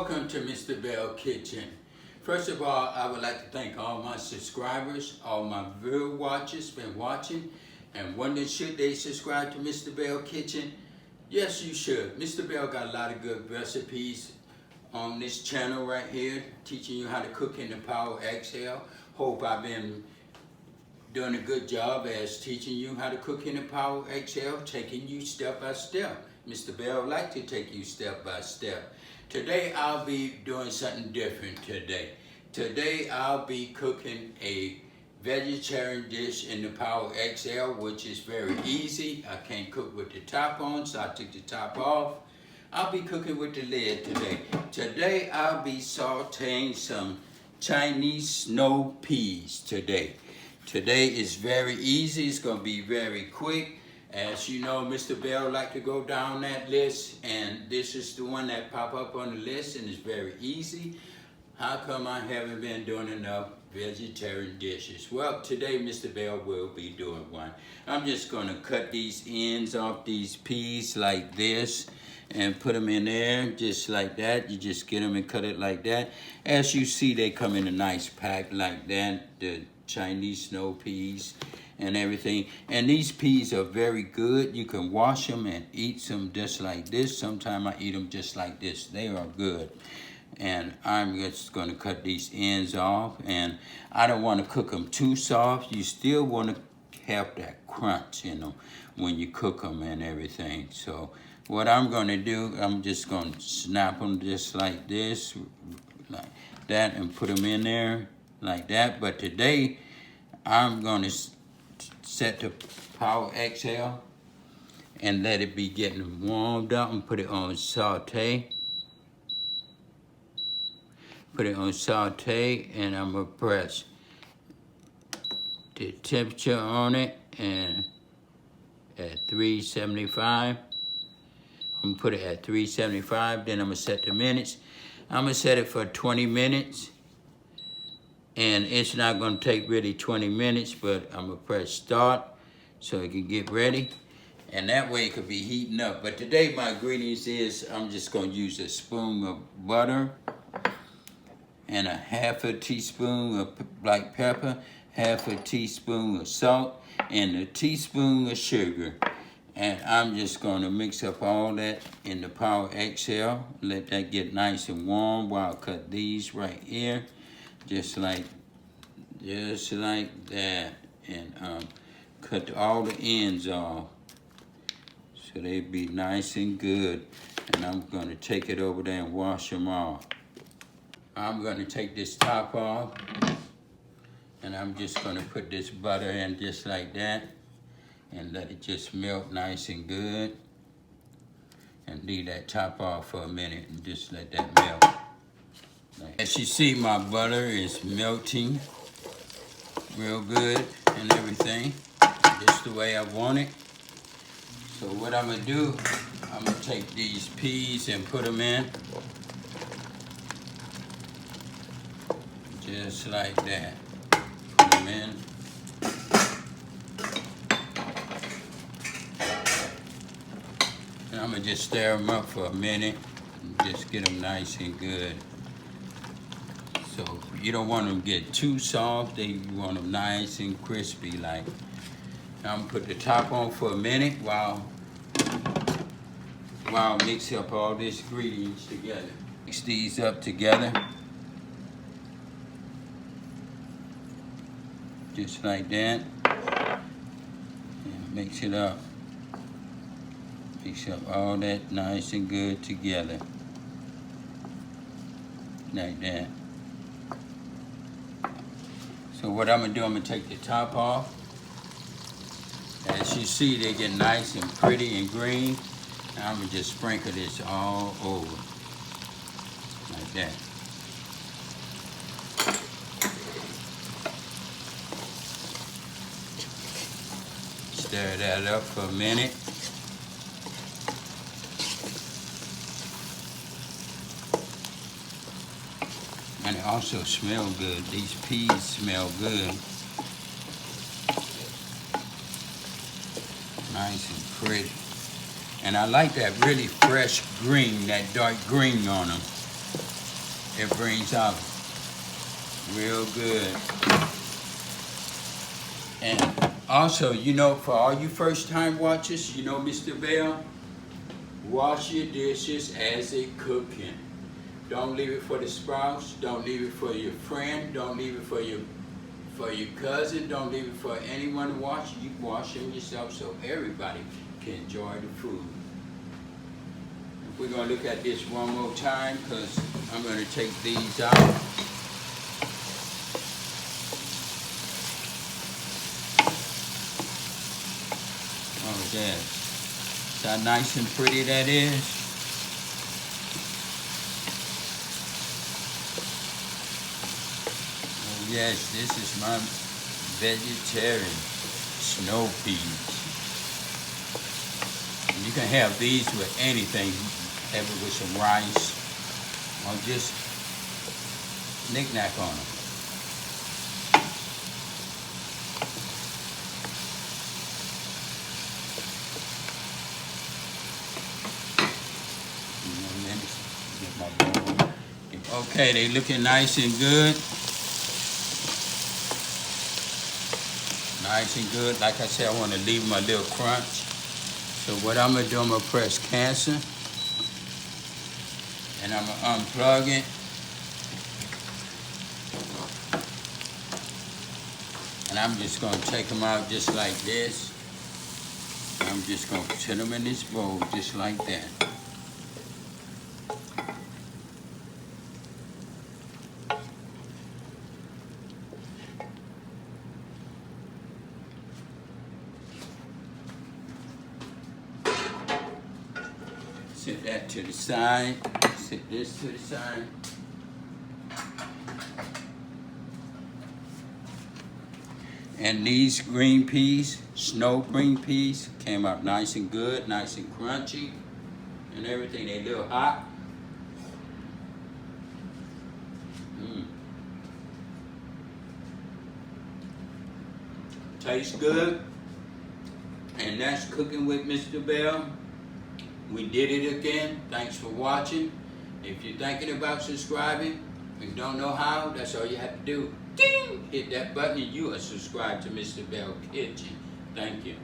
Welcome to Mr. Belle Kitchen. First of all, I would like to thank all my subscribers, all my viewer watchers been watching and wondering should they subscribe to Mr. Belle Kitchen. Yes, you should. Mr. Belle got a lot of good recipes on this channel right here, teaching you how to cook in the Power XL. Hope I've been doing a good job as teaching you how to cook in the Power XL, taking you step by step. Mr. Belle like to take you step by step. Today I'll be doing something different today. Today I'll be cooking a vegetarian dish in the Power XL, which is very easy. I can't cook with the top on, so I took the top off. I'll be cooking with the lid today. Today I'll be sauteing some Chinese snow peas today. Today is very easy, it's gonna be very quick. As you know, Mr. Belle like to go down that list, and this is the one that pop up on the list, and it's very easy. How come I haven't been doing enough vegetarian dishes? Well, today Mr. Belle will be doing one. I'm just gonna cut these ends off these peas like this and put them in there just like that. You just get them and cut it like that. As you see, they come in a nice pack like that, the Chinese snow peas and everything. And these peas are very good. You can wash them and eat them just like this. Sometimes I eat them just like this. They are good. And I'm just gonna cut these ends off. And I don't wanna cook them too soft. You still wanna have that crunch in them when you cook them and everything. So what I'm gonna do, I'm just gonna snap them just like this, like that, and put them in there like that. But today, I'm gonna set the Power XL and let it be getting warmed up and put it on Sauté. Put it on Sauté, and I'm gonna press the temperature on it and at 375. I'm gonna put it at 375, then I'm gonna set the minutes. I'm gonna set it for 20 minutes. And it's not gonna take really 20 minutes, but I'm gonna press start so it can get ready. And that way it could be heating up. But today my ingredients is, I'm just gonna use a spoon of butter and a half a teaspoon of black pepper, half a teaspoon of salt, and a teaspoon of sugar. And I'm just gonna mix up all that in the Power XL, let that get nice and warm while I cut these right here. Just like that, and cut all the ends off so they be nice and good. And I'm gonna take it over there and wash them off. I'm gonna take this top off, and I'm just gonna put this butter in just like that and let it just melt nice and good. And leave that top off for a minute and just let that melt. As you see, my butter is melting real good and everything, just the way I want it. So what I'm gonna do, I'm gonna take these peas and put them in, just like that. Put them in. And I'm gonna just stir them up for a minute and just get them nice and good. So you don't want them to get too soft, you want them nice and crispy like. Now I'm gonna put the top on for a minute while I mix up all these ingredients together. Mix these up together. Just like that. And mix it up. Mix up all that nice and good together. Like that. So what I'm gonna do, I'm gonna take the top off. As you see, they get nice and pretty and green. Now I'm gonna just sprinkle this all over, like that. Stir that up for a minute. And it also smells good. These peas smell good. Nice and pretty. And I like that really fresh green, that dark green on them. it brings out real good. And also, you know, for all you first-time watchers, you know, Mr. Bell, wash your dishes as they cooking. Don't leave it for the spouse. Don't leave it for your friend. Don't leave it for your cousin. Don't leave it for anyone to wash. You wash them yourself so everybody can enjoy the food. We're going to look at this one more time because I'm going to take these out. Oh, yes. See how nice and pretty that is? Oh, yes, this is my vegetarian snow peas. And you can have these with anything. Have it with some rice or just knick-knack on them. Okay, they looking nice and good. Nice and good. Like I said, I want to leave them a little crunch. So what I'm going to do, I'm going to press cancel. And I'm going to unplug it. And I'm just going to take them out just like this. I'm just going to put them in this bowl just like that. Set that to the side. Set this to the side. And these green peas, snow green peas, came out nice and good, nice and crunchy, and everything. They a little hot. Tastes good. And that's Cooking with Mr. Bell. We did it again. Thanks for watching. If you're thinking about subscribing and don't know how, that's all you have to do. Ding! Hit that button and you are subscribed to Mr. Bell Kitchen. Thank you.